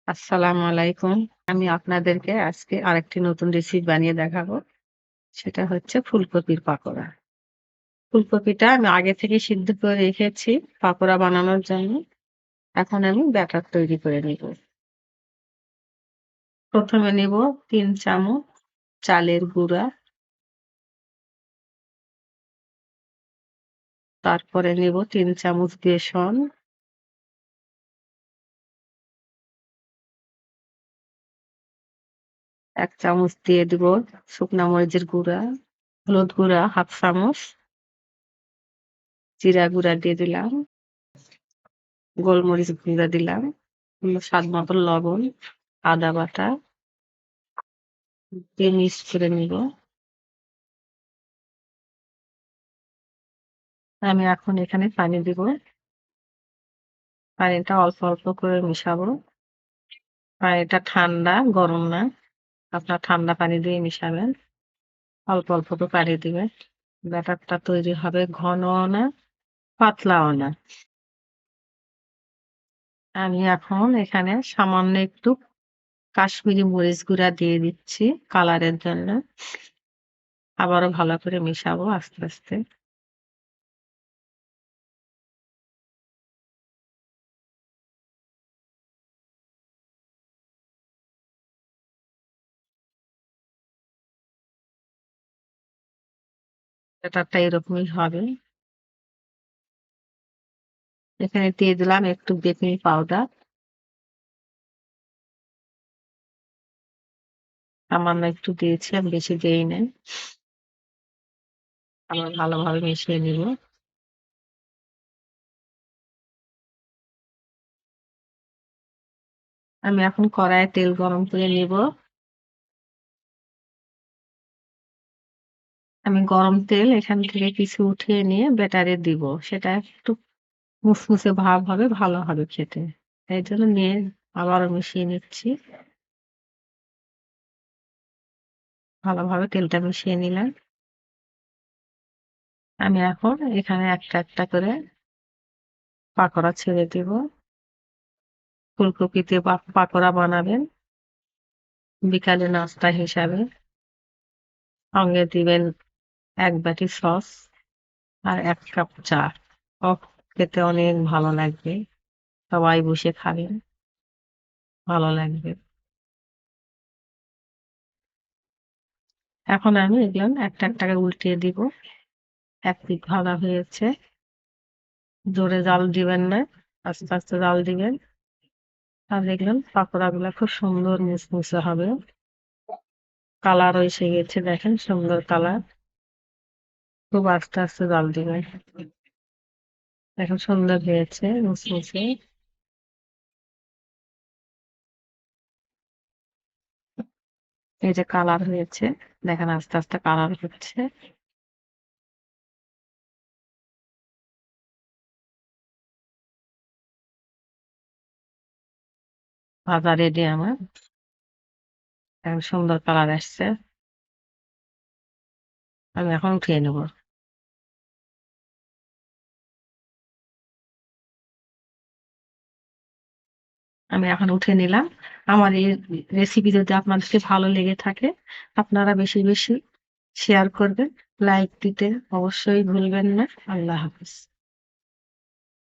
আসসালামু আলাইকুম। আমি আপনাদেরকে আজকে আরেকটি নতুন রেসিপি বানিয়ে দেখাবো। সেটা হচ্ছে ফুলকপির পাকোড়া। ফুলকপিটা আমি আগে থেকে সিদ্ধ করে রেখেছি পাকোড়া বানানোর জন্য। এখন আমি ব্যাটার তৈরি করে নিব। প্রথমে নিব ৩ চামচ চালের গুঁড়া, তারপরে নিব ৩ চামচ বেসন, ১ চামচ দিয়ে দিব শুকনা মরিচের গুঁড়া, হলুদ গুঁড়া ১/২ চামচ, জিরা গুঁড়া দিয়ে দিলাম, গোলমরিচ গুঁড়া দিলাম, স্বাদ মতো লবণ, আদা বাটা দিয়ে মিক্স করে নিব। আমি এখন এখানে পানি দিব। পানিটা অল্প, অল্প করে মিশাবো। পানিটা ঠান্ডা, গরম না। আপনার ঠান্ডা পানি দিয়ে মিশাবেন। অল্প, অল্প করে পানি দিবেন। ব্যাটারটা তৈরি হবে ঘনও না, পাতলাও না। আমি এখন এখানে সামান্য একটু কাশ্মীরি মরিচ গুঁড়া দিয়ে দিচ্ছি কালারের জন্য। আবারও ভালো করে মিশাবো আস্তে, আস্তে। ব্যাটারটা এরকমই হবে। এখানে দিয়ে দিলাম একটু বেকিং পাউডার। সামান্য একটু দিয়েছি, আমি বেশি দেই নাই। আবার ভালোভাবে মিশিয়ে নিব। আমি এখন কড়াইয়ে তেল গরম করে নিব। আমি গরম তেল এখান থেকে কিছু উঠিয়ে নিয়ে ব্যাটারে দিব। সেটা একটু মুসমুসে ভাব হবে, ভালো হবে খেতে। এই জন্য নিয়ে আবারও মিশিয়ে নিচ্ছি। ভালোভাবে তেলটা মিশিয়ে নিলাম। আমি এখন এখানে একটা, একটা করে পাকোড়া ছেড়ে দিব। ফুলকপি দিয়ে পাকোড়া বানাবেন বিকালে নাস্তা হিসাবে। সঙ্গে দিবেন ১ বাটি সস আর ১ কাপ চা। ওহ! খেতে অনেক ভালো লাগবে। সবাই বসে খাবেন, ভালো লাগবে। এখন আমি এগুলো একটা, একটা করে উল্টিয়ে দিব। এক পিঠ ভাজা হয়েছে। জোরে জাল দিবেন না, আস্তে, আস্তে জাল দিবেন। আর দেখবেন পাকোড়াগুলা খুব সুন্দর মুসমুসে হবে। কালারও এসে গেছে, দেখেন সুন্দর কালার। খুব আস্তে, আস্তে জাল দিবেন। দেখেন সুন্দর হয়েছে মুসমুসে। এই যে কালার হয়েছে, দেখেন আস্তে, আস্তে কালার হচ্ছে। ভাজা রেডি আমার। এখন সুন্দর কালার আসছে। আমি এখন উঠিয়ে নেব। আমি এখন উঠে নিলাম। আমার এই রেসিপি যদি আপনাদেরকে ভালো লেগে থাকে, আপনারা বেশি, বেশি শেয়ার করবেন, লাইক দিতে অবশ্যই ভুলবেন না। আল্লাহ হাফেজ।